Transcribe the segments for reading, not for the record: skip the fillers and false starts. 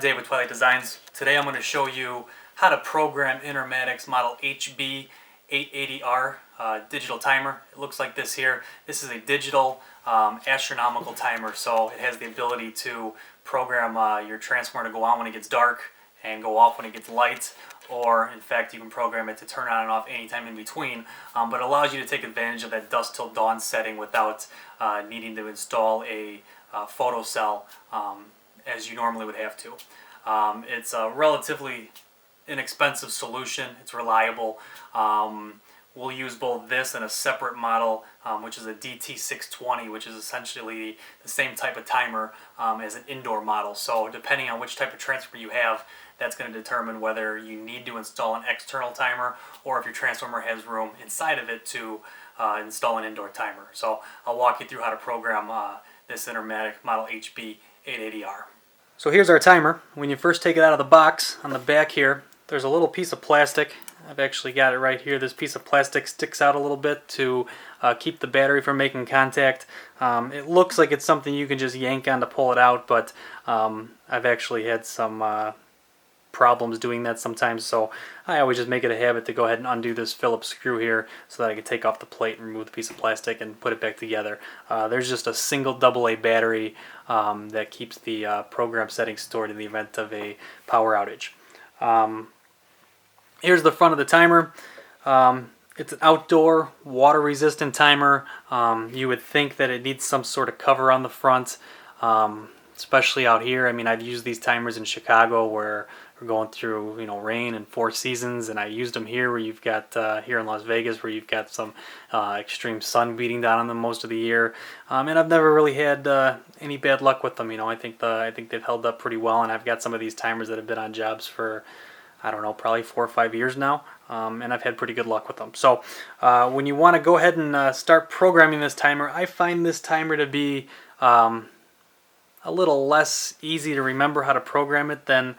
Dave with Twilight Designs. Today I'm going to show you how to program Intermatic's model HB880R digital timer. It looks like this here. This is a digital astronomical timer, so it has the ability to program your transformer to go on when it gets dark and go off when it gets light, or in fact you can program it to turn on and off anytime in between, but it allows you to take advantage of that dusk till dawn setting without needing to install a photocell as you normally would have to. It's a relatively inexpensive solution. It's reliable. We'll use both this and a separate model, which is a DT620, which is essentially the same type of timer as an indoor model. So depending on which type of transformer you have, that's going to determine whether you need to install an external timer or if your transformer has room inside of it to install an indoor timer. So I'll walk you through how to program this Intermatic model HB880R. So here's our timer. When you first take it out of the box, on the back here, there's a little piece of plastic. I've actually got it right here. This piece of plastic sticks out a little bit to keep the battery from making contact. It looks like it's something you can just yank on to pull it out, but I've actually had some problems doing that sometimes, so I always just make it a habit to go ahead and undo this Phillips screw here so that I can take off the plate and remove the piece of plastic and put it back together. There's just a single AA battery that keeps the program settings stored in the event of a power outage. Here's the front of the timer. It's an outdoor, water-resistant timer. You would think that it needs some sort of cover on the front, especially out here. I mean, I've used these timers in Chicago where we're going through, rain and 4 seasons, and I used them here where you've got, here in Las Vegas, where you've got some extreme sun beating down on them most of the year. And I've never really had any bad luck with them. I think they've held up pretty well, and I've got some of these timers that have been on jobs for, I don't know, probably 4 or 5 years now, and I've had pretty good luck with them. So when you want to go ahead and start programming this timer, I find this timer to be a little less easy to remember how to program it than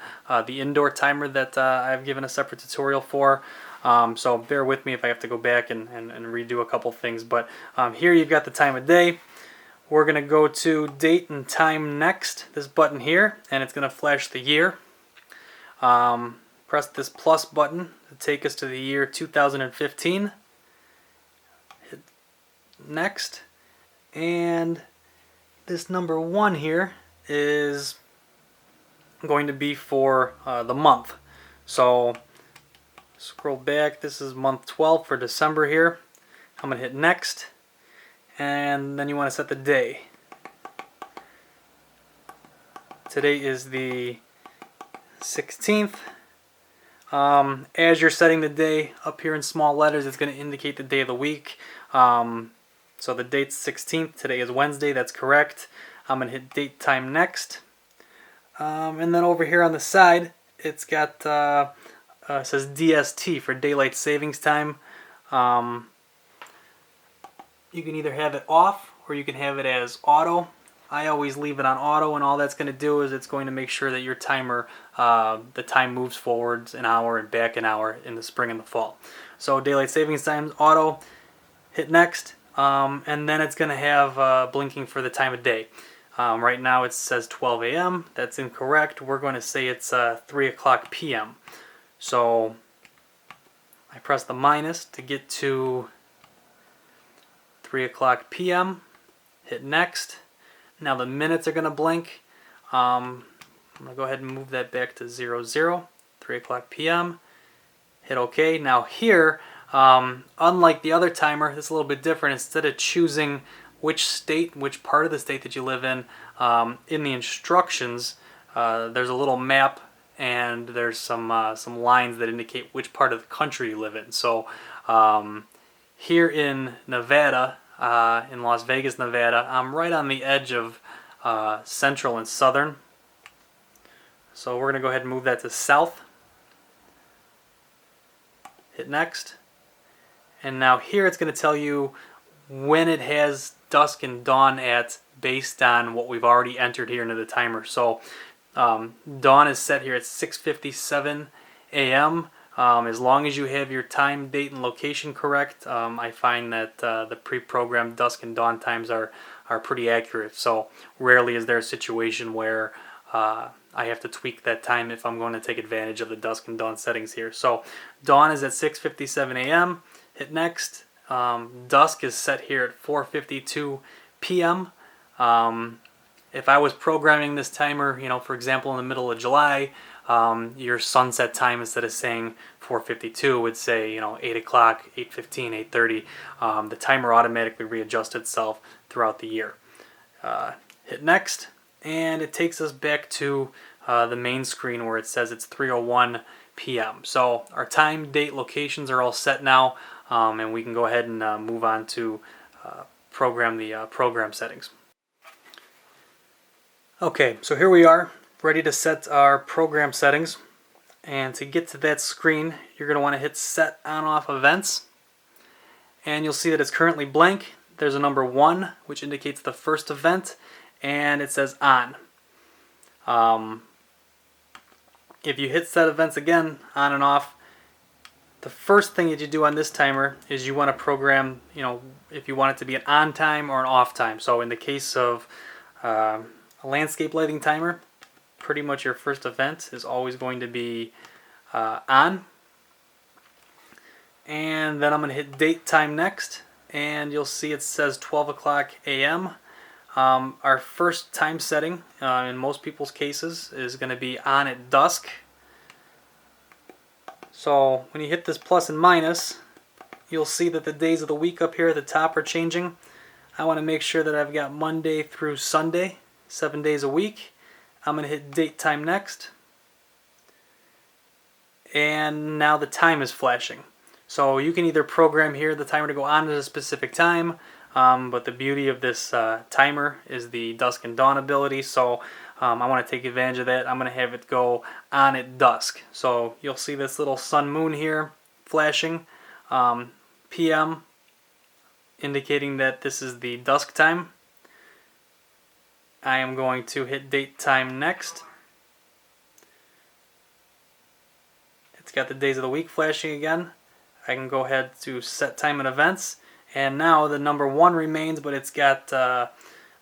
the indoor timer that I've given a separate tutorial for. So bear with me if I have to go back and redo a couple things. But here you've got the time of day. We're going to go to date and time next, this button here, and it's going to flash the year. Press this plus button to take us to the year 2015. Hit next, and this number 1 here is going to be for the month. So scroll back, this is month 12 for December here. I'm going to hit next, and then you want to set the day. Today is the 16th. As you're setting the day, up here in small letters, it's going to indicate the day of the week. So the date's 16th. Today is Wednesday. That's correct. I'm going to hit date time next. And then over here on the side, it's got it says DST for daylight savings time. You can either have it off or you can have it as auto. I always leave it on auto, and all that's going to do is it's going to make sure that your timer, the time moves forwards an hour and back an hour in the spring and the fall. So daylight savings time, auto. Hit next. And then it's going to have blinking for the time of day. Right now it says 12 a.m. That's incorrect. We're going to say it's 3 o'clock p.m. So I press the minus to get to 3 o'clock p.m. Hit next. Now the minutes are going to blink. I'm going to go ahead and move that back to 00, 3 o'clock p.m. Hit OK. Now here, unlike the other timer, it's a little bit different. Instead of choosing which state, which part of the state that you live in the instructions, there's a little map, and there's some lines that indicate which part of the country you live in. So here in Nevada, in Las Vegas, Nevada, I'm right on the edge of central and southern. So we're going to go ahead and move that to south. Hit next. And now here it's going to tell you when it has dusk and dawn at based on what we've already entered here into the timer. So dawn is set here at 6:57 a.m. As long as you have your time, date, and location correct, I find that the pre-programmed dusk and dawn times are pretty accurate. So rarely is there a situation where I have to tweak that time if I'm going to take advantage of the dusk and dawn settings here. So dawn is at 6:57 a.m. Hit next. Dusk is set here at 4:52 p.m. If I was programming this timer, for example, in the middle of July, your sunset time, instead of saying 4:52, would say 8 o'clock, 8:15, 8:30. The timer automatically readjusts itself throughout the year. Hit next, and it takes us back to the main screen where it says it's 3:01 p.m. So our time, date, locations are all set now, and we can go ahead and move on to program the program settings. Okay, so here we are, ready to set our program settings. And to get to that screen, you're going to want to hit Set On Off Events. And you'll see that it's currently blank. There's a number 1, which indicates the first event, and it says On. If you hit Set Events again, on and off, the first thing that you do on this timer is you want to program, if you want it to be an on time or an off time. So in the case of a landscape lighting timer, pretty much your first event is always going to be on. And then I'm going to hit date time next, and you'll see it says 12 o'clock a.m. Our first time setting, in most people's cases, is going to be on at dusk. So when you hit this plus and minus, you'll see that the days of the week up here at the top are changing. I want to make sure that I've got Monday through Sunday, 7 days a week. I'm going to hit date time next. And now the time is flashing. So you can either program here the timer to go on at a specific time, but the beauty of this timer is the dusk and dawn ability. So I want to take advantage of that. I'm going to have it go on at dusk. So you'll see this little sun moon here flashing, PM, indicating that this is the dusk time. I am going to hit date time next. It's got the days of the week flashing again. I can go ahead to set time and events, and now the number 1 remains, but it's got the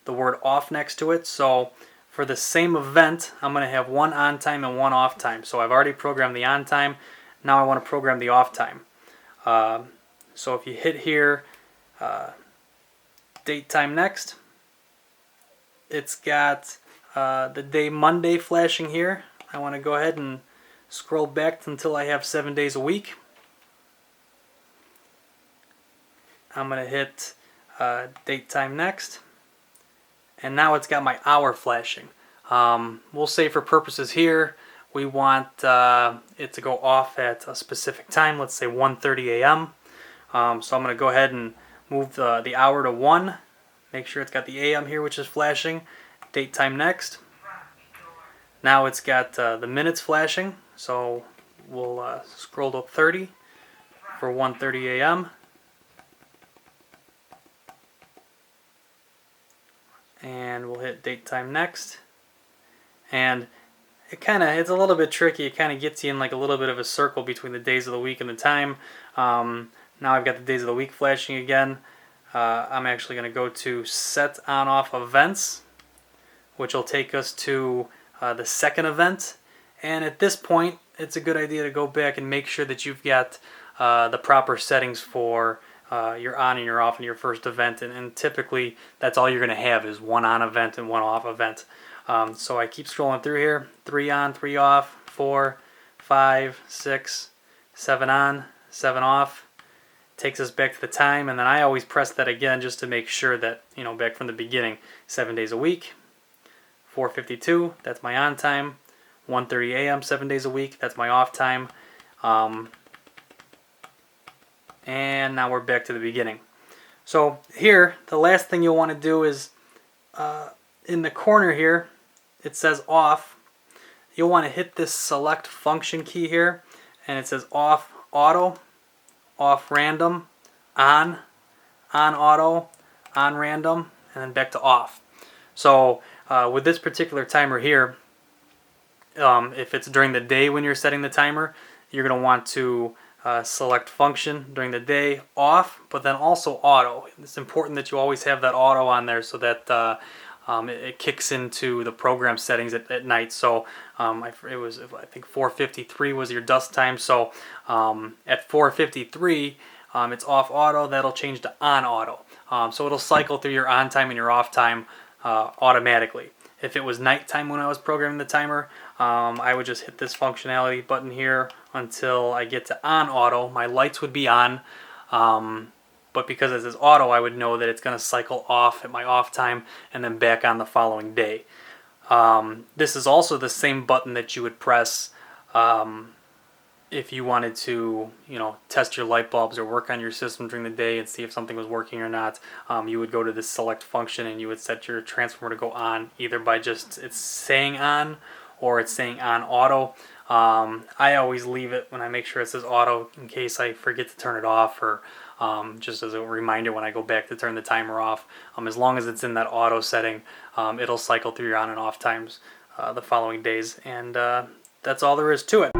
word off next to it. So for the same event, I'm going to have 1 on time and 1 off time. So I've already programmed the on time. Now I want to program the off time. So if you hit here, date time next, it's got the day Monday flashing here. I want to go ahead and scroll back until I have 7 days a week. I'm going to hit date time next. And now it's got my hour flashing. We'll say for purposes here, we want it to go off at a specific time. Let's say 1:30 a.m. So I'm going to go ahead and move the hour to 1. Make sure it's got the AM here, which is flashing. Date time next. Now it's got the minutes flashing. So we'll scroll to 30 for 1:30 a.m. And we'll hit date time next. And it's a little bit tricky. It kind of gets you in like a little bit of a circle between the days of the week and the time. Now I've got the days of the week flashing again. I'm actually going to go to set on off events, which will take us to the second event. And at this point, it's a good idea to go back and make sure that you've got the proper settings for your on and your off in your first event. And typically, that's all you're going to have is 1 on event and 1 off event. So I keep scrolling through here. 3 on, 3 off, 4, 5, 6, 7 on, 7 off. Takes us back to the time, and then I always press that again just to make sure that, back from the beginning, 7 days a week. 4:52, that's my on time. 1:30 a.m., 7 days a week, that's my off time. And now we're back to the beginning. So here, the last thing you'll want to do is, in the corner here, it says off. You'll want to hit this select function key here, and it says off auto, off random, on auto, on random, and then back to off. So with this particular timer here, if it's during the day when you're setting the timer, you're going to want to select function during the day, off, but then also auto. It's important that you always have that auto on there so that it kicks into the program settings at night. So it was, I think 4:53 was your dusk time. So at 4:53 it's off auto. That'll change to on auto. So it'll cycle through your on time and your off time automatically. If it was nighttime when I was programming the timer, I would just hit this functionality button here until I get to on auto. My lights would be on, but because it says auto, I would know that it's going to cycle off at my off time and then back on the following day. This is also the same button that you would press if you wanted to, test your light bulbs or work on your system during the day and see if something was working or not. You would go to this select function and you would set your transformer to go on, either by just it's saying on or it's saying on auto. I always leave it when I make sure it says auto in case I forget to turn it off, or just as a reminder when I go back to turn the timer off. As long as it's in that auto setting, it'll cycle through your on and off times the following days, and that's all there is to it.